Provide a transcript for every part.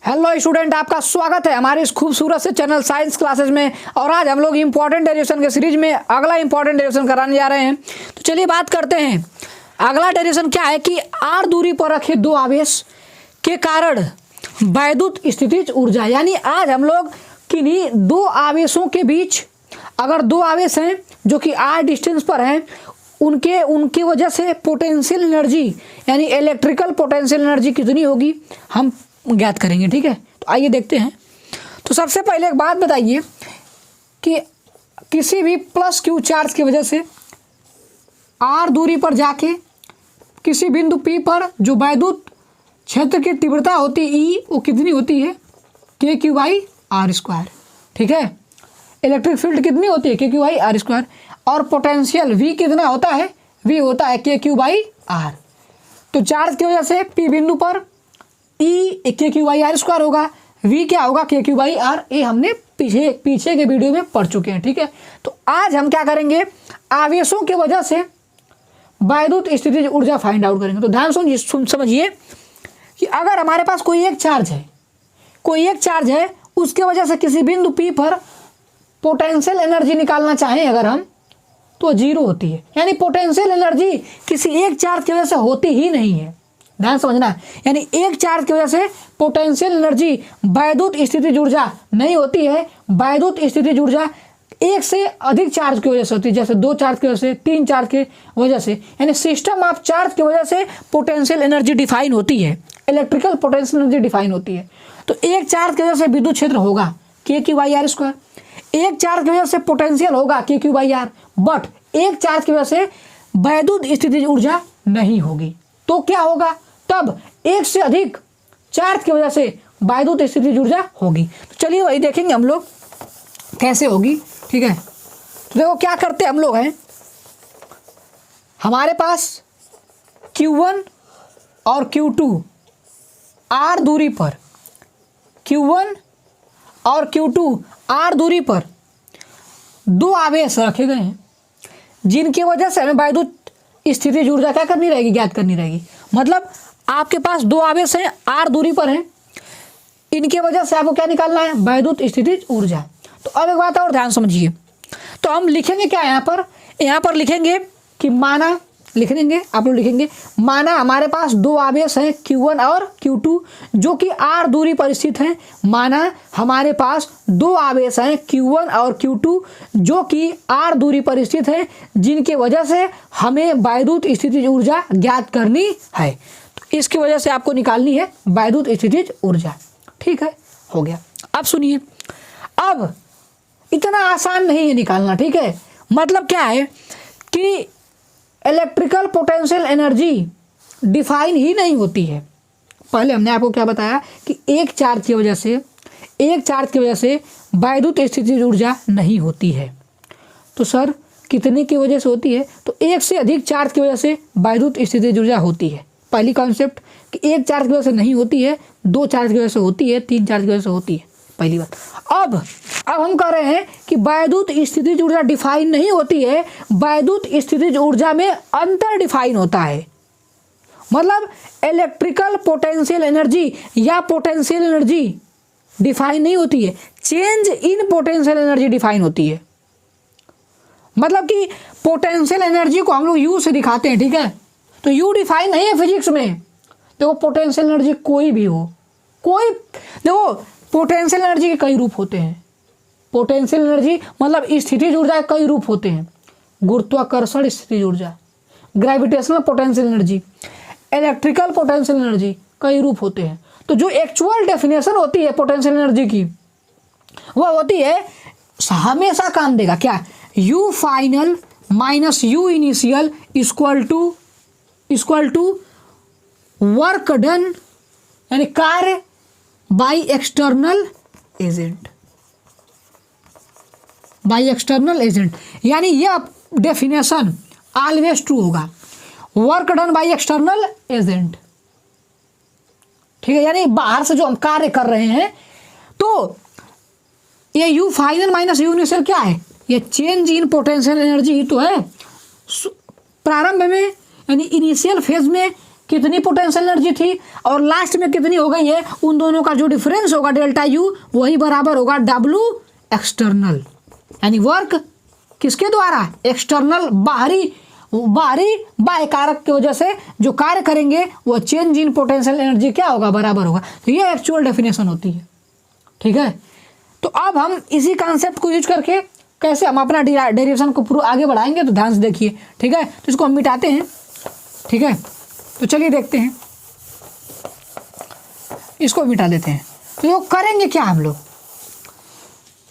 Hello student, आपका स्वागत है हमारे इस खूबसूरत से चैनल साइंस क्लासेस में। और आज हम लोग इंपॉर्टेंट डेरिवेशन के सीरीज में अगला इंपॉर्टेंट डेरिवेशन कराने जा रहे हैं। तो चलिए बात करते हैं। अगला डेरिवेशन क्या है कि r दूरी पर रखे दो आवेश के कारण वैद्युत स्थितिज ऊर्जा, यानी आज हम लोग किन्हीं दो आवेशों के बीच, अगर दो आवेश हैं जो कि r डिस्टेंस पर हैं, उनके वजह से पोटेंशियल एनर्जी यानी इलेक्ट्रिकल पोटेंशियल एनर्जी कितनी होगी हम ज्ञात करेंगे। ठीक है, तो आइए देखते हैं। तो सबसे पहले एक बात बताइए कि किसी भी प्लस क्यू चार्ज की वजह से r दूरी पर जाके किसी बिंदु P पर जो वैद्युत क्षेत्र की तीव्रता होती है E, वो कितनी होती है KQ/r²। ठीक है, इलेक्ट्रिक फील्ड कितनी होती है KQ/r²। और पोटेंशियल V कितना होता है, V होता है KQ/r। तो चार्ज की वजह से P बिंदु पर E KQ/r² होगा, V क्या होगा KQ/r। ये हमने पीछे के वीडियो में पढ़ चुके हैं। ठीक है, तो आज हम क्या करेंगे, आवेशों की वजह से वैद्युत स्थितिज ऊर्जा फाइंड आउट करेंगे। तो ध्यान समझिए कि अगर हमारे पास कोई एक चार्ज है, उसके वजह से किसी बिंदु P पर पोटेंशियल एनर्जी निकालना चाहें अगर हम, तो जीरो होती है। यानी पोटेंशियल एनर्जी किसी एक चार्ज की वजह से होती ही नहीं है। ध्यान समझना, यानी एक चार्ज की वजह से पोटेंशियल एनर्जी वैद्युत स्थितिज ऊर्जा नहीं होती है। वैद्युत स्थितिज ऊर्जा एक से अधिक चार्ज की वजह से होती है, जैसे दो चार्ज की वजह से, तीन चार्ज की वजह से, यानी सिस्टम ऑफ चार्ज की वजह से पोटेंशियल एनर्जी डिफाइन होती है, इलेक्ट्रिकल पोटेंशियल एनर्जी डिफाइन होती है। तो एक चार्ज की वजह से विद्युत क्षेत्र होगा KQ/r², एक चार्ज की वजह से पोटेंशियल होगा KQ/r, बट एक चार्ज की वजह से वैद्युत स्थितिज ऊर्जा नहीं होगी। तो क्या होगा, तब एक से अधिक चार्ज की वजह से वैद्युत स्थितिज ऊर्जा होगी। तो चलिए वही देखेंगे हम लोग कैसे होगी। ठीक है, तो देखो क्या करते हम लोग हैं, हमारे पास Q1 और Q2 R दूरी पर, Q1 और Q2 R दूरी पर दो आवेश रखे गए हैं, जिनकी वजह से हमें वैद्युत स्थितिज ऊर्जा क्या करनी रहेगी, ज्ञात करनी रहेगी। मतलब आपके पास दो आवेश हैं, R दूरी पर हैं, इनके वजह से आपको क्या निकालना है, वैद्युत स्थितिज ऊर्जा। तो अब एक बात और ध्यान समझिए। तो हम लिखेंगे क्या यहाँ पर लिखेंगे कि माना, लिख देंगे आप लोग, लिखेंगे माना हमारे पास दो आवेश हैं Q1 और Q2 जो कि R दूरी पर स्थित हैं। माना हमारे पास दो आवेश हैं Q1 और Q2 जो कि R दूरी पर स्थित हैं, जिनके वजह से हमें वैद्युत स्थितिज ऊर्जा ज्ञात करनी है। तो इसकी वजह से आपको निकालनी है वैद्युत स्थितिज ऊर्जा। ठीक है, हो गया। अब सुनिए, अब इतना आसान नहीं है निकालना। ठीक है, मतलब क्या है कि इलेक्ट्रिकल पोटेंशियल एनर्जी डिफाइन ही नहीं होती है। पहले हमने आपको क्या बताया कि एक चार्ज की वजह से वैद्युत स्थितिज ऊर्जा नहीं होती है। तो सर कितने की वजह से होती है, तो एक से अधिक चार्ज की वजह से वैद्युत स्थितिज ऊर्जा होती है। पहली कॉन्सेप्ट कि एक चार्ज की वजह से नहीं होती है, दो चार्ज की वजह से होती है, तीन चार्ज की वजह से होती है, पहली बात। अब हम कह रहे हैं कि वैद्युत स्थितिज ऊर्जा डिफाइन नहीं होती है, वैद्युत स्थितिज ऊर्जा में अंतर डिफाइन होता है। मतलब इलेक्ट्रिकल पोटेंशियल एनर्जी या पोटेंशियल एनर्जी डिफाइन नहीं होती है, change in potential energy define होती है। मतलब कि पोटेंशियल एनर्जी को हम लोग U से दिखाते हैं। ठीक है, तो U डिफाइन नहीं है फिजिक्स में। देखो पोटेंशियल एनर्जी कोई भी हो, देखो पोटेंशियल एनर्जी के कई रूप होते हैं। पोटेंशियल एनर्जी मतलब स्थितिज ऊर्जा के कई रूप होते हैं। गुरुत्वाकर्षण स्थितिज ऊर्जा, gravitational potential energy, electrical potential energy, कई रूप होते हैं। तो जो एक्चुअल डेफिनेशन होती है पोटेंशियल एनर्जी की, वह होती है, हमेशा काम देगा क्या, U final minus U initial equal to work done, यानी कार्य बाय एक्सटर्नल एजेंट। यानी यह डेफिनेशन ऑलवेज ट्रू होगा, work done by external agent. ठीक है, यानी बाहर से जो हम कार्य कर रहे हैं, तो ये U final minus U initial क्या है, ये चेंज इन पोटेंशियल एनर्जी ही तो है। प्रारंभ में यानी इनिशियल फेज में कितनी पोटेंशियल एनर्जी थी और लास्ट में कितनी हो गई है, उन दोनों का जो डिफरेंस होगा डेल्टा यू वही बराबर होगा डब्लू एक्सटर्नल, यानी वर्क किसके द्वारा, एक्सटर्नल बाहरी बाह्य कारक की वजह से जो कार्य करेंगे वो चेंज इन पोटेंशियल एनर्जी क्या होगा, बराबर होगा। तो ये एक्चुअल डेफिनेशन होती है, ठीक है। तो अब हम इसी कॉन्सेप्ट को यूज करके कैसे हम अपना डेरिवेशन को पूरा आगे बढ़ाएंगे, तो ध्यान से देखिए, ठीक है। तो इसको हम मिटाते हैं, ठीक है। तो चलिए देखते हैं, इसको मिटा देते हैं। तो ये करेंगे क्या हम लोग,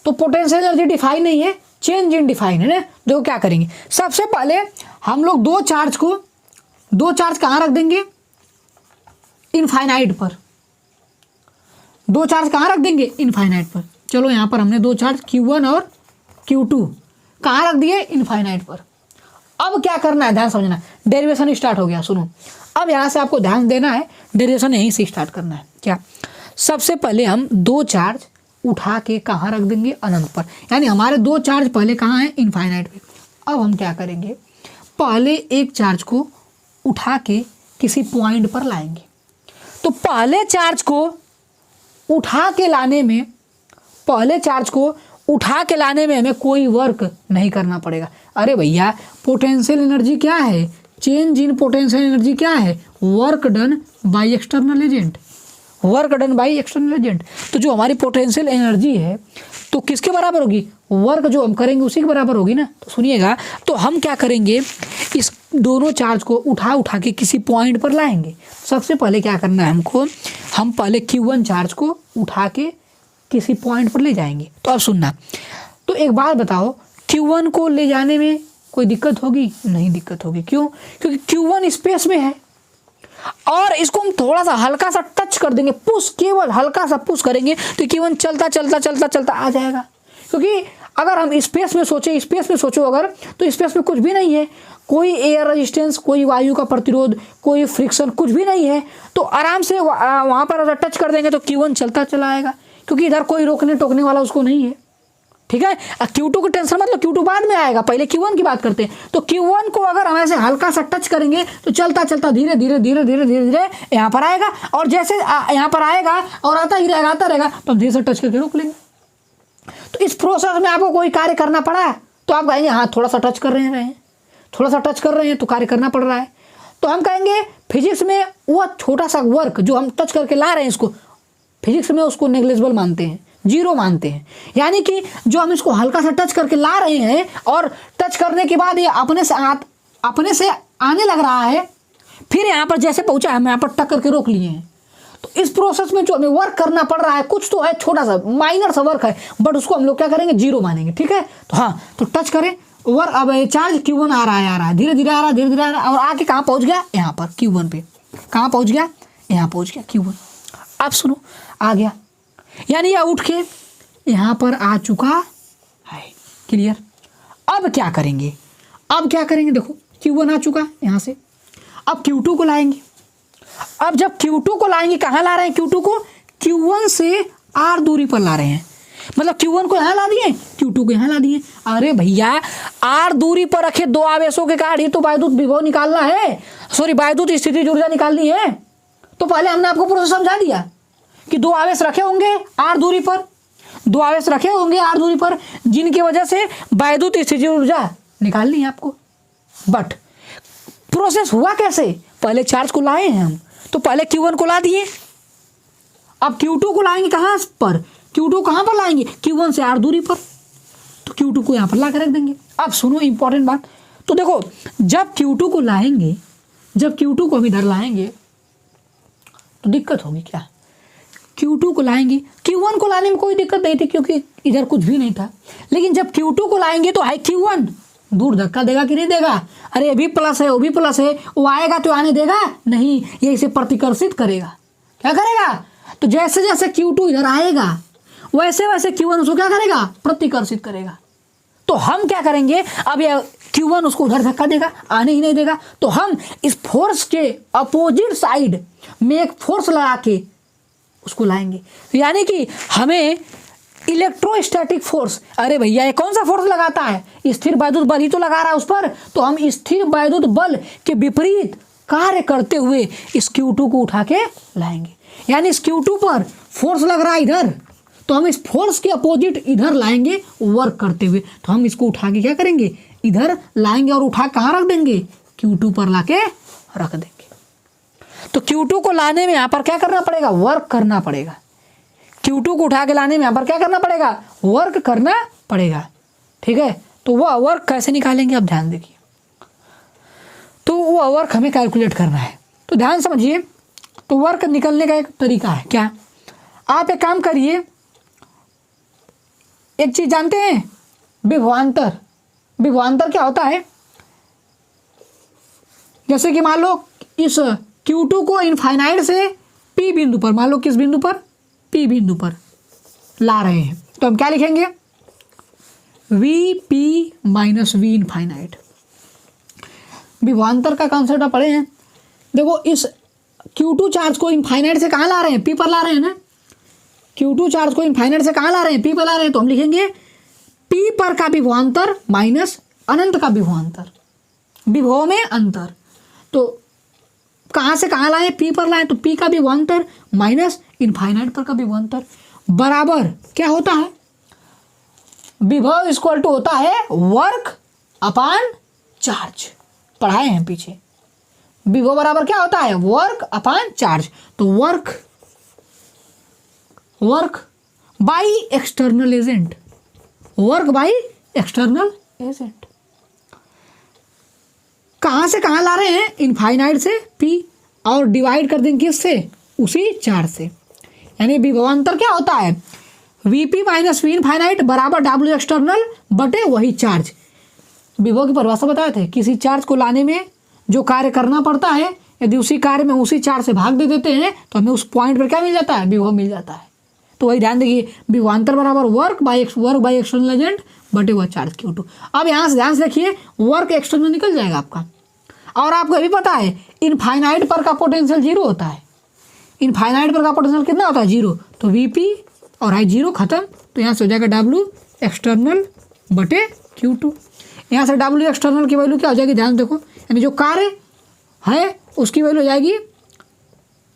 तो पोटेंशियल एनर्जी डिफाइन नहीं है, चेंज इन डिफाइन है ना। देखो क्या करेंगे, सबसे पहले हम लोग दो चार्ज कहाँ रख देंगे, इनफाइनाइट पर। दो चार्ज कहाँ रख देंगे, इनफाइनाइट पर। चलो यहाँ पर हमने दो चार्ज Q1 और Q2 कहाँ रख दिए, इनफाइनाइट पर। अब क्या करना है, ध्यान समझना, डेरिवेशन स्टार्ट हो गया। सुनो, अब यहाँ से आपको ध्यान देना है, डेरिवेशन यहीं से स्टार्ट करना है। क्या, सबसे पहले हम दो चार्ज उठा के कहाँ रख देंगे, अनंत पर। यानी हमारे दो चार्ज पहले कहाँ हैं, इनफाइनाइट पे। अब हम क्या करेंगे, पहले एक चार्ज को उठा के किसी पॉइंट पर लाएंगे। तो पहले चार्ज को उठा के लाने में हमें कोई वर्क नहीं करना पड़ेगा। अरे भैया, पोटेंशियल एनर्जी क्या है, चेंज इन पोटेंशियल एनर्जी क्या है, work done by external agent, work done by external agent. तो जो हमारी पोटेंशियल एनर्जी है तो किसके बराबर होगी, वर्क जो हम करेंगे उसी के बराबर होगी ना। तो सुनिएगा, तो हम क्या करेंगे, इस दोनों चार्ज को उठा के किसी पॉइंट पर लाएंगे। सबसे पहले क्या करना है हमको, हम पहले Q1 चार्ज को उठा के किसी पॉइंट पर ले जाएंगे। तो अब सुनना, तो एक बात बताओ, Q1 को ले जाने में कोई दिक्कत होगी, नहीं दिक्कत होगी। क्यों, क्योंकि Q1 स्पेस में है और इसको हम थोड़ा सा हल्का सा टच कर देंगे, पुश, केवल हल्का सा पुश करेंगे तो Q1 चलता आ जाएगा। क्योंकि अगर हम स्पेस में सोचो अगर, तो स्पेस में कुछ भी नहीं है, कोई एयर रेजिस्टेंस, कोई वायु का प्रतिरोध, कोई फ्रिक्शन, कुछ भी नहीं है। तो आराम से वहाँ पर अगर टच कर देंगे तो Q1 चलता चला आएगा, क्योंकि इधर कोई रोकने टोकने वाला उसको नहीं है, ठीक है। Q2 की टेंशन मतलब Q2 बाद में आएगा, पहले Q1 की बात करते हैं। तो Q1 को अगर हम ऐसे हल्का सा टच करेंगे तो चलता धीरे धीरे यहाँ पर आएगा, और जैसे यहाँ पर आएगा और आता रहेगा तो हम धीरे से टच करके रोक लेंगे। तो इस प्रोसेस में आपको कोई कार्य करना पड़ा तो आप कहेंगे हाँ, थोड़ा सा टच कर रहे हैं तो कार्य करना पड़ रहा है। तो हम कहेंगे फिजिक्स में वो छोटा सा वर्क जो हम टच करके ला रहे हैं, इसको फिजिक्स में उसको नेग्लिजिबल मानते हैं, जीरो मानते हैं। यानी कि जो हम इसको हल्का सा टच करके ला रहे हैं और टच करने के बाद ये अपने से आने लग रहा है, फिर यहाँ पर जैसे पहुंचा हम यहाँ पर टक करके रोक लिए हैं। तो इस प्रोसेस में जो हमें वर्क करना पड़ रहा है, कुछ तो है, छोटा सा माइनर सा वर्क है, बट उसको हम लोग क्या करेंगे, जीरो मानेंगे, ठीक है। तो हाँ, तो टच करें वर्क, अब चार्ज Q1 आ रहा है, धीरे धीरे आ रहा है, और आके कहाँ पहुँच गया, यहाँ पर Q1 पे। कहाँ पहुँच गया, यहाँ पहुँच गया Q1। अब सुनो, आ गया, यानी यह उठ के यहाँ पर आ चुका है, क्लियर। अब क्या करेंगे, देखो Q1 आ चुका यहाँ से, अब Q2 को लाएंगे। अब जब Q2 को लाएंगे, कहाँ ला रहे हैं Q2 को, Q1 से R दूरी पर ला रहे हैं। मतलब Q1 को यहाँ ला दिए, Q2 को यहाँ ला दिए। अरे भैया, R दूरी पर रखे दो आवेशों के कारण ही तो वायुदूत विभव निकालना है, वायुदूत स्थितिज ऊर्जा निकालनी है। तो पहले हमने आपको प्रोसेस समझा दिया कि दो आवेश रखे होंगे R दूरी पर, जिनकी वजह से वायुदूत स्थितिज ऊर्जा निकालनी है आपको। बट प्रोसेस हुआ कैसे, पहले चार्ज को लाए हैं हम, तो पहले Q1 को ला दिए, अब Q2 को लाएंगे कहाँ पर, Q2 कहाँ पर लाएंगे, Q1 से R दूरी पर, तो Q2 को यहाँ पर ला कर रख देंगे। अब सुनो इंपॉर्टेंट बात, तो देखो जब Q2 को हम इधर लाएंगे तो दिक्कत होगी क्या, Q2 को लाएंगे, Q1 को लाने में कोई दिक्कत नहीं थी क्योंकि इधर कुछ भी नहीं था। लेकिन जब Q2 को लाएंगे तो है Q1 दूर धक्का देगा कि नहीं देगा, अरे ये भी प्लस है वो भी प्लस है, वो आएगा तो आने देगा नहीं, ये इसे प्रतिकर्षित करेगा। क्या करेगा, तो जैसे जैसे Q2 इधर आएगा वैसे वैसे Q1 उसको क्या करेगा, प्रतिकर्षित करेगा। तो हम क्या करेंगे, अब ये Q1 उसको उधर धक्का देगा, आने ही नहीं देगा। तो हम इस फोर्स के अपोजिट साइड में एक फोर्स लगा के उसको लाएंगे, यानी कि हमें इलेक्ट्रोस्टैटिक फोर्स, अरे भैया ये कौन सा फोर्स लगाता है, स्थिर वैद्युत बल ही तो लगा रहा है उस पर। तो हम स्थिर वैद्युत बल के विपरीत कार्य करते हुए इस Q2 को उठा के लाएंगे। यानी इस Q2 पर फोर्स लग रहा है इधर, तो हम इस फोर्स के अपोजिट इधर लाएंगे वर्क करते हुए। तो हम इसको उठा के क्या करेंगे, इधर लाएंगे और उठा कहाँ रख देंगे, Q2 पर लाके रख देंगे। तो Q2 को लाने में यहाँ पर क्या करना पड़ेगा, वर्क करना पड़ेगा। Q2 को उठा के लाने में यहाँ पर क्या करना पड़ेगा, वर्क करना पड़ेगा। ठीक है, तो वह वर्क कैसे निकालेंगे अब ध्यान देखिए। तो वह वर्क हमें कैलकुलेट करना है, तो ध्यान समझिए। तो वर्क निकलने का एक तरीका है क्या, आप एक काम करिए, एक चीज जानते हैं, विभवांतर। विभवांतर क्या होता है, जैसे कि मान लो इस Q2 को इनफाइनाइट से P बिंदु पर, मान लो किस बिंदु पर, P बिंदु पर ला रहे हैं, तो हम क्या लिखेंगे, VP माइनस V इनफाइनाइट। विभवांतर का कॉन्सेप्ट आप पढ़े हैं। देखो इस Q2 चार्ज को इनफाइनाइट से कहाँ ला रहे हैं, P पर ला रहे हैं ना। Q2 चार्ज को इनफाइनाइट से कहाँ ला रहे हैं, P पर ला रहे हैं, तो हम लिखेंगे P पर का विभवांतर माइनस अनंत का विभवांतर, विभव में अंतर। तो कहाँ से कहाँ लाए, P पर लाए, तो P का विभवांतर माइनस इनफाइनाइट पर का विभवांतर बराबर क्या होता है, विभव इक्वल टू होता है वर्क अपान चार्ज। पढ़ाए हैं पीछे, विभव बराबर क्या होता है, वर्क अपान चार्ज। तो work by external agent, work by external agent. कहाँ से कहाँ ला रहे हैं, इनफाइनाइट से P, और डिवाइड कर देंगे किससे, उसी चार्ज से। यानी विभवांतर क्या होता है, VP माइनस V इनफाइनाइट बराबर W एक्सटर्नल बटे वही चार्ज। विभव की परिभाषा बताए थे, किसी चार्ज को लाने में जो कार्य करना पड़ता है, यदि उसी कार्य में उसी चार्ज से भाग दे देते हैं तो हमें उस पॉइंट पर क्या मिल जाता है, विभव मिल जाता है। तो वही ध्यान देखिए, विभवांतर बराबर वर्क बाई एक्सटर्नल एजेंट बटे वह चार्ज Q2। अब यहाँ से ध्यान से देखिए, वर्क एक्सटर्नल निकल जाएगा आपका। और आपको अभी पता है इनफाइनाइट पर का पोटेंशियल जीरो होता है, इनफाइनाइट पर का पोटेंशियल कितना होता है, जीरो। तो VP और आई जीरो खत्म, तो यहाँ से हो जाएगा W एक्सटर्नल बटे Q2। यहाँ से W एक्सटर्नल की वैल्यू क्या हो जाएगी, ध्यान देखो, यानी जो कार्य है उसकी वैल्यू हो जाएगी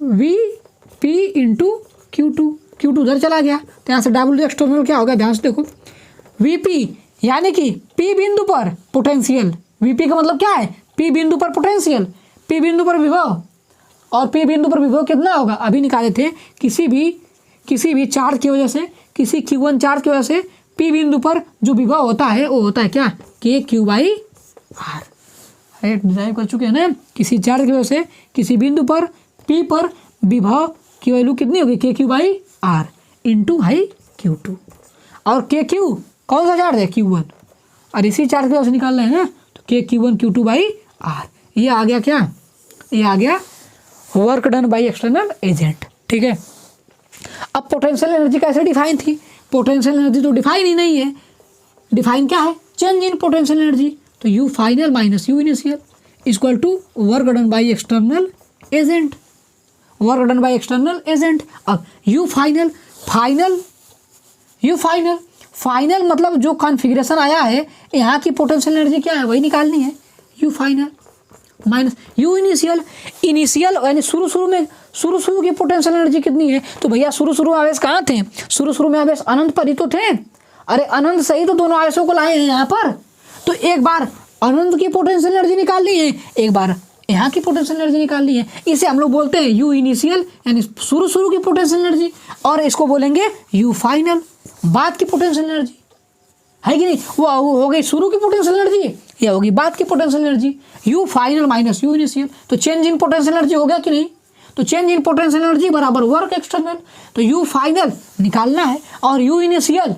VP इंटू Q2 उधर चला गया, तो यहाँ से W एक्सटर्नल क्या होगा, ध्यान से देखो, VP यानी कि P बिंदु पर पोटेंशियल, VP का मतलब क्या है, P बिंदु पर पोटेंशियल, P बिंदु पर विभव, और P बिंदु पर विभव कितना होगा, अभी निकाले थे, किसी भी चार्ज की वजह से, किसी Q1 चार्ज की वजह से P बिंदु पर जो विभव होता है वो होता है क्या, KQ/R। डिराइव कर चुके हैं ना, किसी चार्ज की वजह से किसी बिंदु पर P पर विभव की वैल्यू कितनी होगी, KQ/R इंटू हाई Q2। और KQ कौन सा चार्ज है, Q1, और इसी चार्ज की वजह से निकाल रहे हैं ना, तो KQ1 Q2/R। ये आ गया क्या, ये आ गया work done by external agent. ठीक है, अब पोटेंशियल एनर्जी कैसे डिफाइन थी, पोटेंशियल एनर्जी तो डिफाइन ही नहीं है। डिफाइन क्या है, चेंज इन पोटेंशियल एनर्जी। तो U final minus U initial equal to work done by external agent, work done by external agent. अब U फाइनल मतलब जो कॉन्फ़िगरेशन आया है, यहाँ की पोटेंशियल एनर्जी क्या है वही निकालनी है, U final minus U initial यानी शुरू की पोटेंशियल एनर्जी कितनी है। तो भैया शुरू में आवेश कहाँ थे, शुरू में आवेश अनंत पर ही तो थे। अरे अनंत से ही तो दोनों आवेशों को लाए हैं यहाँ पर। तो एक बार अनंत की पोटेंशियल एनर्जी निकालनी है, एक बार यहाँ की पोटेंशियल एनर्जी निकालनी है। इसे हम लोग बोलते हैं U इनिशियल यानी शुरू की पोटेंशियल एनर्जी, और इसको बोलेंगे U फाइनल बाद की पोटेंशियल एनर्जी, है कि नहीं। वो हो गई शुरू की पोटेंशियल एनर्जी, या होगी बाद की potential energy. U final minus U initial, तो चेंज इन पोटेंशियल एनर्जी हो गया कि नहीं। तो चेंज इन पोटेंशियल एनर्जी बराबर वर्क एक्सटर्नल। तो U फाइनल निकालना है और U इनिशियल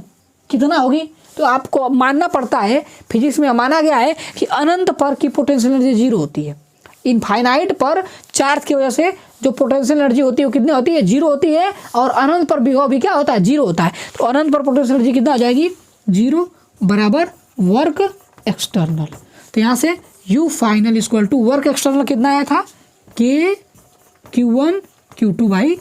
कितना होगी, तो आपको मानना पड़ता है, फिजिक्स में माना गया है कि अनंत पर की पोटेंशियल एनर्जी जीरो होती है। इनफाइनाइट पर चार्ज की वजह से जो पोटेंशियल एनर्जी होती है वो कितनी होती है, जीरो होती है, और अनंत पर विभव भी क्या होता है, जीरो होता है। तो अनंत पर पोटेंशियल एनर्जी कितना आ जाएगी, जीरो बराबर वर्क एक्सटर्नल। तो यहाँ से U final equal to work external कितना आया था, KQ1 Q2/R।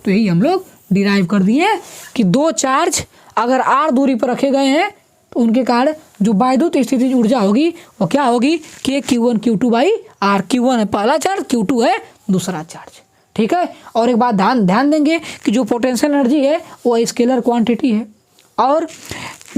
तो यही हम लोग डिराइव कर दिए कि दो चार्ज अगर R दूरी पर रखे गए हैं तो उनके कारण जो वैद्युत स्थितिज ऊर्जा होगी वो क्या होगी कि Q1 Q2 by are. Q1 है पहला चार्ज, Q2 है दूसरा चार्ज। ठीक है। और एक बात ध्यान देंगे कि जो पोटेंशियल एनर्जी है वो स्केलर क्वांटिटी है, और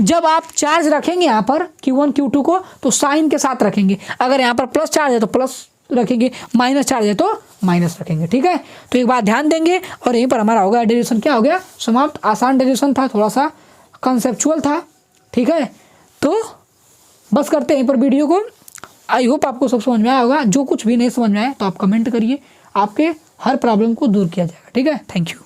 जब आप चार्ज रखेंगे यहाँ पर Q1 Q2 को तो साइन के साथ रखेंगे। अगर यहाँ पर प्लस चार्ज है तो प्लस रखेंगे, माइनस चार्ज है तो माइनस रखेंगे। ठीक है। तो एक बात ध्यान देंगे, और यहीं पर हमारा होगा डेरिवेशन क्या हो गया समाप्त। आसान डेरिवेशन था, थोड़ा सा कंसेप्चुअल था। ठीक है। तो बस करते हैं यहीं पर वीडियो को। आई होप आपको सब समझ में आया होगा। जो कुछ भी नहीं समझ में आया तो आप कमेंट करिए, आपके हर प्रॉब्लम को दूर किया जाएगा। ठीक है। Thank you.